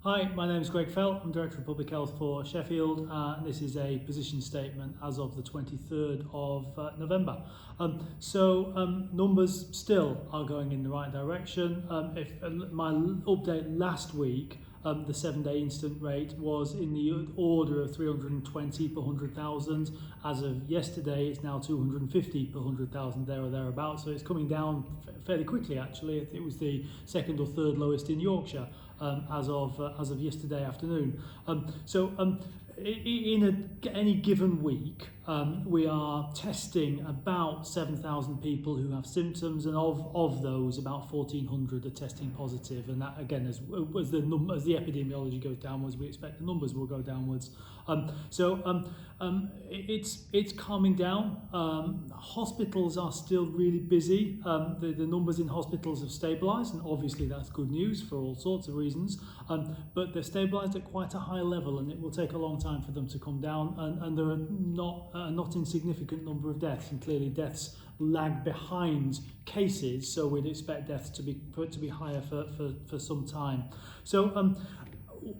Hi, my name is Greg Felt. I'm Director of Public Health for Sheffield, and this is a position statement as of the 23rd of November. Numbers still are going in the right direction. If my update last week, the 7-day incident rate was in the order of 320 per 100,000. As of yesterday, it's now 250 per 100,000, there or thereabouts. So it's coming down fairly quickly, actually. It was the second or third lowest in Yorkshire as of yesterday afternoon. In any given week, we are testing about 7,000 people who have symptoms, and of those, about 1,400 are testing positive. And that, again, as the epidemiology goes downwards, we expect the numbers will go downwards. It's calming down. Hospitals are still really busy. The numbers in hospitals have stabilised, and obviously that's good news for all sorts of reasons. But they're stabilised at quite a high level, and it will take a long time for them to come down. And there are not insignificant number of deaths, and clearly deaths lag behind cases, so we'd expect deaths to be higher for some time.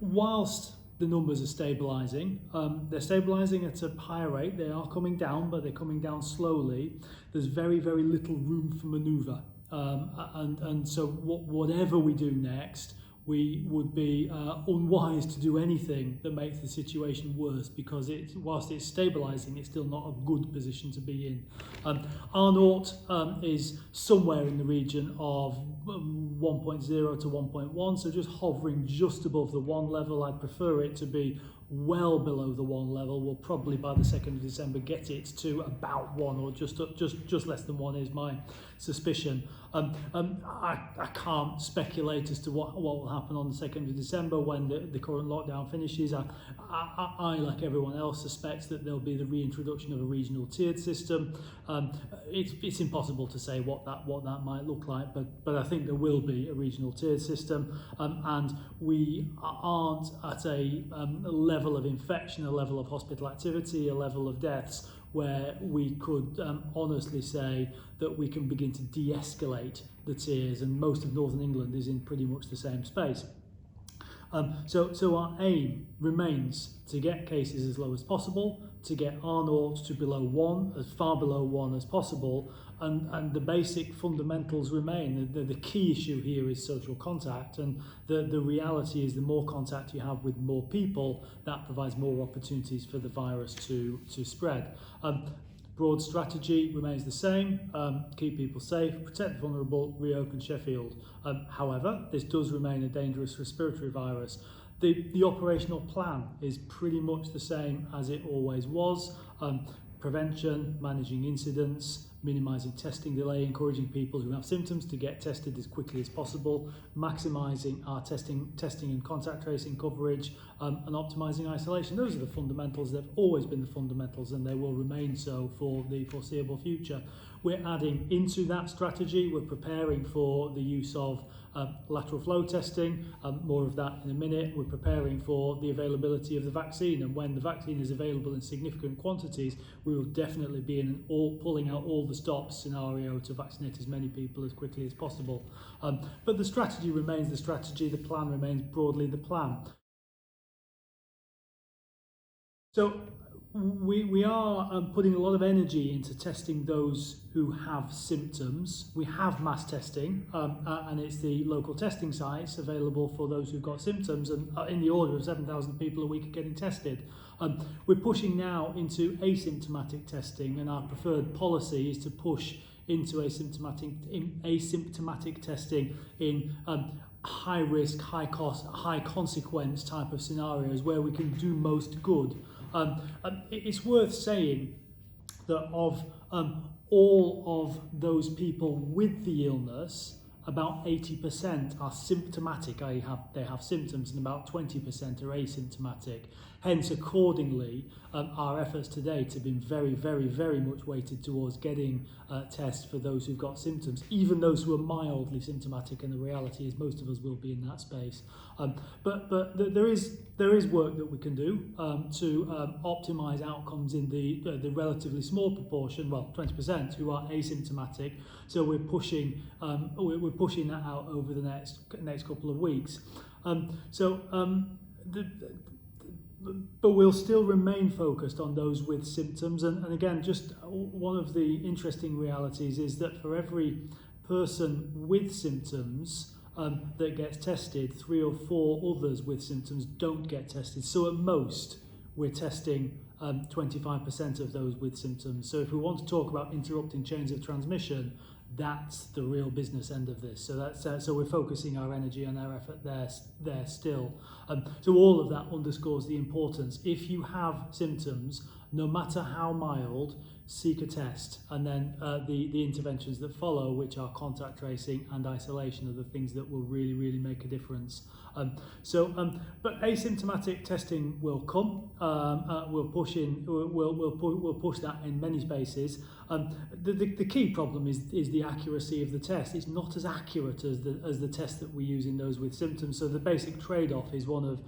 Whilst the numbers are stabilising, they're stabilising at a higher rate. They are coming down, but they're coming down slowly. There's very, very little room for manoeuvre, so whatever we do next, we would be unwise to do anything that makes the situation worse, because whilst it's stabilising, it's still not a good position to be in. R0 is somewhere in the region of 1.0 to 1.1, so just hovering just above the 1 level. I'd prefer it to be well below the 1 level. We'll probably by the 2nd of December get it to about 1, or just less than 1 is my suspicion. I can't speculate as to what will happen on the 2nd of December when the current lockdown finishes. I, like everyone else, suspect that there'll be the reintroduction of a regional tiered system. It's impossible to say what that might look like, but I think there will be a regional tiered system, and we aren't at a level of infection, a level of hospital activity, a level of deaths where we could honestly say that we can begin to de-escalate the tiers, and most of Northern England is in pretty much the same space. So our aim remains to get cases as low as possible, to get R0 to below 1, as far below 1 as possible, and the basic fundamentals remain. The key issue here is social contact, and the reality is the more contact you have with more people, that provides more opportunities for the virus to spread. Broad strategy remains the same: keep people safe, protect the vulnerable, reopen Sheffield. However, this does remain a dangerous respiratory virus. The operational plan is pretty much the same as it always was. Prevention, managing incidents, minimising testing delay, encouraging people who have symptoms to get tested as quickly as possible, maximising our testing and contact tracing coverage, and optimising isolation. Those are the fundamentals. They've always been the fundamentals, and they will remain so for the foreseeable future. We're adding into that strategy. We're preparing for the use of lateral flow testing, more of that in a minute. We're preparing for the availability of the vaccine, and when the vaccine is available in significant quantities, we will definitely be in an pulling out all the stops scenario to vaccinate as many people as quickly as possible. But the strategy remains the strategy, the plan remains broadly the plan. So we are putting a lot of energy into testing those who have symptoms. We have mass testing, and it's the local testing sites available for those who've got symptoms, and in the order of 7,000 people a week are getting tested. We're pushing now into asymptomatic testing, and our preferred policy is to push into asymptomatic testing in high risk, high cost, high consequence type of scenarios where we can do most good. It's worth saying that of all of those people with the illness, about 80% are symptomatic, i.e. they have symptoms, and about 20% are asymptomatic. Hence, accordingly, our efforts to date have been very, very, very much weighted towards getting tests for those who've got symptoms, even those who are mildly symptomatic, and the reality is most of us will be in that space. But there is work that we can do to optimise outcomes in the relatively small proportion, well, 20%, who are asymptomatic. So we're pushing that out over the next couple of weeks. But we'll still remain focused on those with symptoms. And again, just one of the interesting realities is that for every person with symptoms that gets tested, 3 or 4 others with symptoms don't get tested. So at most, we're testing 25% of those with symptoms. So if we want to talk about interrupting chains of transmission, that's the real business end of this. So that's so we're focusing our energy and our effort there still. So all of that underscores the importance. If you have symptoms, no matter how mild, seek a test, and then the interventions that follow, which are contact tracing and isolation, are the things that will really make a difference. But asymptomatic testing will come. We'll push that in many spaces. The key problem is the accuracy of the test. It's not as accurate as the test that we use in those with symptoms. So the basic trade-off is one of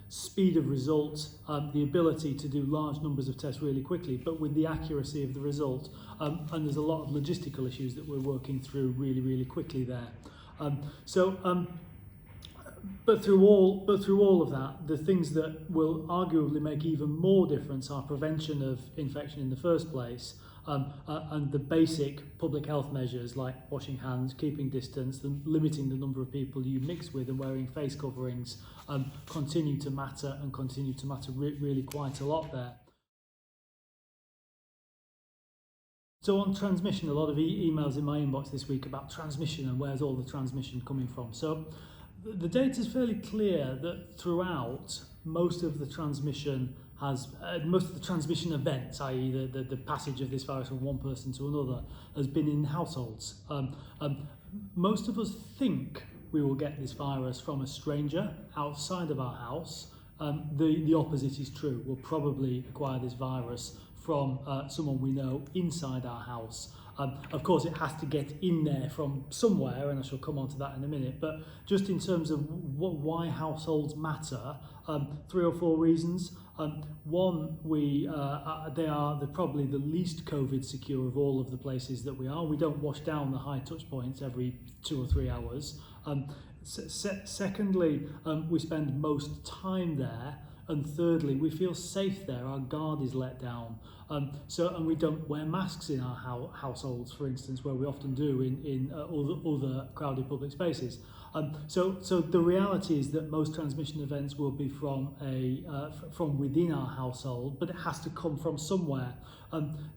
speed of result, the ability to do large numbers of tests really quickly, but with the accuracy of the result. And there's a lot of logistical issues that we're working through really quickly there. But through all of that, the things that will arguably make even more difference are prevention of infection in the first place, and the basic public health measures like washing hands, keeping distance, and limiting the number of people you mix with, and wearing face coverings continue to matter really quite a lot there. So on transmission, a lot of emails in my inbox this week about transmission and where's all the transmission coming from. So the data is fairly clear that throughout, most of the transmission events, i.e. the passage of this virus from one person to another, has been in households. Most of us think we will get this virus from a stranger outside of our house. The opposite is true. We'll probably acquire this virus from someone we know inside our house. Of course, it has to get in there from somewhere, and I shall come on to that in a minute. But just in terms of why households matter, 3 or 4 reasons. One, they're probably the least COVID secure of all of the places that we are. We don't wash down the high touch points every 2 or 3 hours. Secondly, we spend most time there. And thirdly, we feel safe there. Our guard is let down. And we don't wear masks in our households, for instance, where we often do in other crowded public spaces. So the reality is that most transmission events will be from within our household, but it has to come from somewhere.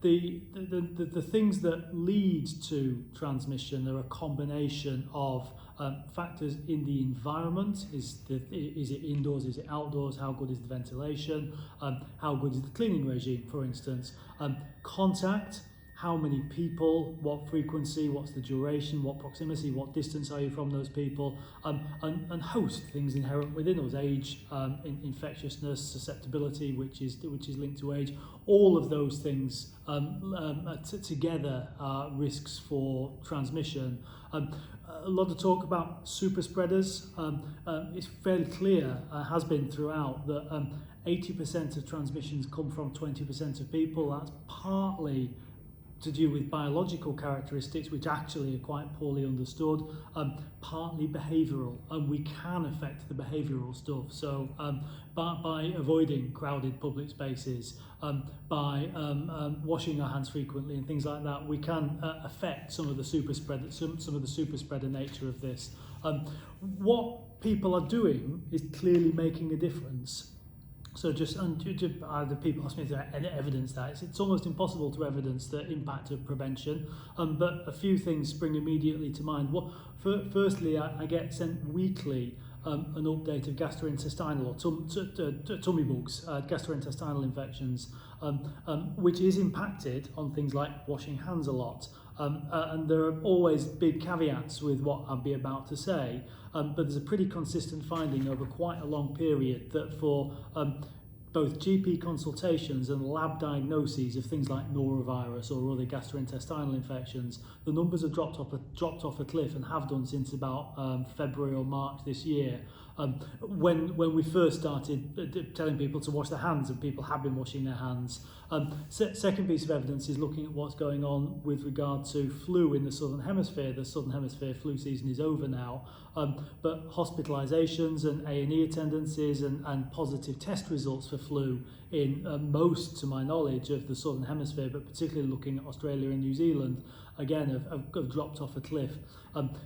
The things that lead to transmission are a combination of factors in the environment. Is it indoors? Is it outdoors? How good is the ventilation? How good is the cleaning regime, for instance? Contact. How many people, what frequency, what's the duration, what proximity, what distance are you from those people, and host, things inherent within us, age, infectiousness, susceptibility, which is linked to age. All of those things together are risks for transmission. A lot of talk about super spreaders. It's fairly clear, has been throughout, that 80% of transmissions come from 20% of people. That's partly to do with biological characteristics, which actually are quite poorly understood, partly behavioural, and we can affect the behavioural stuff. So by avoiding crowded public spaces, by washing our hands frequently and things like that, we can affect some of the super spreader nature of this. What people are doing is clearly making a difference. So the people ask me if there any evidence that it's almost impossible to evidence the impact of prevention, but a few things spring immediately to mind. Firstly, I get sent weekly an update of gastrointestinal or tummy bugs, gastrointestinal infections, which is impacted on things like washing hands a lot. And there are always big caveats with what I'll be about to say, but there's a pretty consistent finding over quite a long period that for both GP consultations and lab diagnoses of things like norovirus or other gastrointestinal infections, the numbers have dropped off a cliff and have done since about February or March this year. When we first started telling people to wash their hands, and people have been washing their hands. Second piece of evidence is looking at what's going on with regard to flu in the Southern Hemisphere. The Southern Hemisphere flu season is over now, but hospitalisations and A&E attendances and positive test results for flu in most, to my knowledge, of the Southern Hemisphere, but particularly looking at Australia and New Zealand, again, have dropped off a cliff.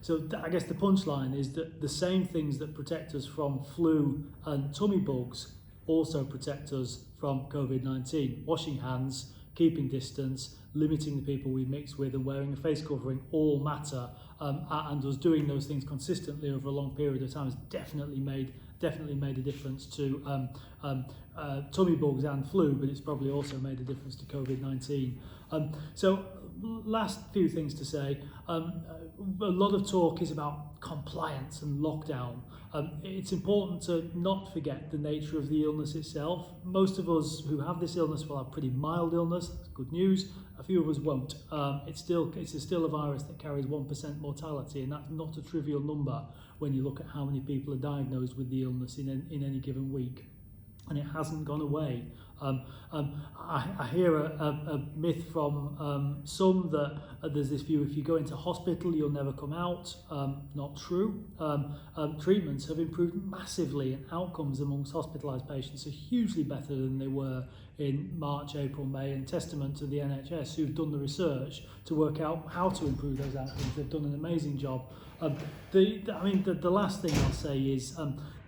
So I guess the punchline is that the same things that protect us from flu and tummy bugs also protect us from COVID-19. Washing hands, keeping distance, limiting the people we mix with, and wearing a face covering all matter. And us doing those things consistently over a long period of time has definitely made a difference to tummy bugs and flu, but it's probably also made a difference to COVID-19. So last few things to say. A lot of talk is about compliance and lockdown. It's important to not forget the nature of the illness itself. Most of us who have this illness will have pretty mild illness. That's good news. A few of us won't. It's still a virus that carries 1% mortality, and that's not a trivial number when you look at how many people are diagnosed with the illness in any given week. And it hasn't gone away. I hear a myth from some that there's this view, if you go into hospital, you'll never come out. Not true. Treatments have improved massively, and outcomes amongst hospitalised patients are hugely better than they were in March, April, May, and testament to the NHS, who've done the research to work out how to improve those outcomes. They've done an amazing job. The last thing I'll say is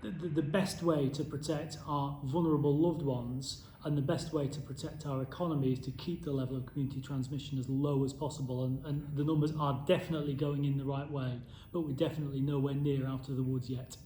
the best way to protect our vulnerable loved ones and the best way to protect our economy is to keep the level of community transmission as low as possible. And the numbers are definitely going in the right way, but we're definitely nowhere near out of the woods yet.